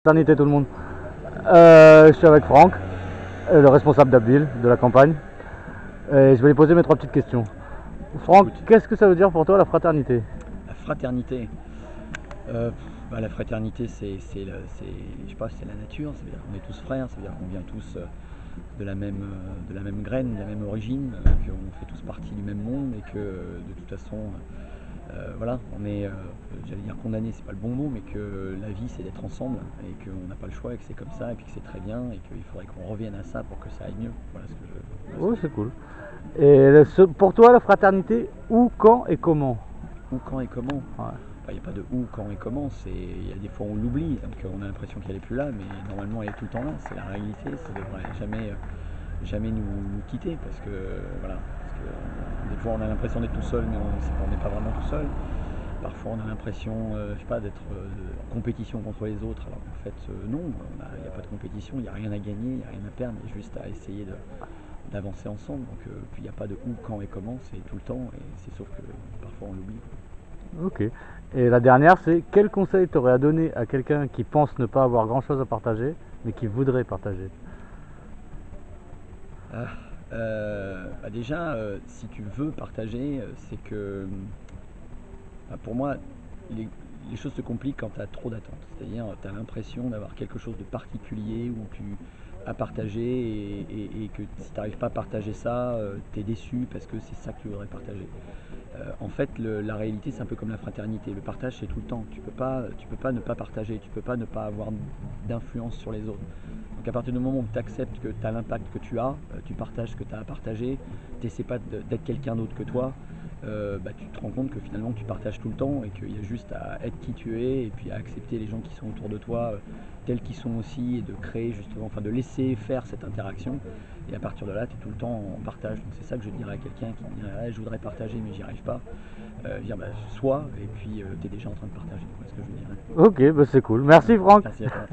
Fraternité tout le monde. Je suis avec Franck, le responsable d'Abbeville, de la campagne. Et je vais lui poser mes 3 petites questions. Franck, Écoute. qu'est-ce que ça veut dire pour toi la fraternité? La fraternité, la fraternité, je sais pas, c'est la nature. Ça veut dire qu'on est tous frères, ça veut dire qu'on vient tous de la même graine, de la même origine, qu'on fait tous partie du même monde et que de toute façon, voilà, on est, j'allais dire condamné, c'est pas le bon mot, mais que la vie c'est d'être ensemble et qu'on n'a pas le choix et que c'est comme ça et puis que c'est très bien et qu'il faudrait qu'on revienne à ça pour que ça aille mieux. Voilà ce que je. Oh, c'est cool. Et pour toi la fraternité, où, quand et comment? Où, quand et comment? Ouais. Il n'y a pas de où, quand et comment, il y a des fois on l'oublie, donc on a l'impression qu'elle n'est plus là, mais normalement elle est tout le temps là, c'est la réalité, ça ne devrait jamais nous quitter, parce que des fois on a l'impression d'être tout seul, mais on n'est pas vraiment tout seul. Parfois on a l'impression, je sais pas, d'être en compétition contre les autres, alors qu'en fait non, il n'y a pas de compétition, il n'y a rien à gagner, il n'y a rien à perdre, il y a juste à essayer d'avancer ensemble, donc puis il n'y a pas de où, quand et comment, c'est tout le temps, et c'est sauf que parfois on l'oublie. Ok. Et la dernière, c'est quel conseil t'aurais à donner à quelqu'un qui pense ne pas avoir grand chose à partager, mais qui voudrait partager? Déjà, si tu veux partager, c'est que pour moi, les choses se compliquent quand tu as trop d'attentes. C'est-à-dire, tu as l'impression d'avoir quelque chose de particulier où tu as partagé et que si tu n'arrives pas à partager ça, tu es déçu parce que c'est ça que tu voudrais partager. En fait, la réalité, c'est un peu comme la fraternité. Le partage, c'est tout le temps. Tu peux pas ne pas partager, tu peux pas ne pas avoir d'influence sur les autres. Donc à partir du moment où tu acceptes que tu as l'impact que tu as, tu partages ce que tu as à partager, tu n'essaies pas d'être quelqu'un d'autre que toi, tu te rends compte que finalement tu partages tout le temps et qu'il y a juste à être qui tu es et puis à accepter les gens qui sont autour de toi tels qu'ils sont aussi et de créer justement, enfin de laisser faire cette interaction. Et à partir de là, tu es tout le temps en partage. Donc c'est ça que je dirais à quelqu'un qui me dirait ah, je voudrais partager mais j'y arrive pas. Sois et puis tu es déjà en train de partager. Voilà ce que je dirais. Ok, bah c'est cool. Merci Franck. Merci à toi.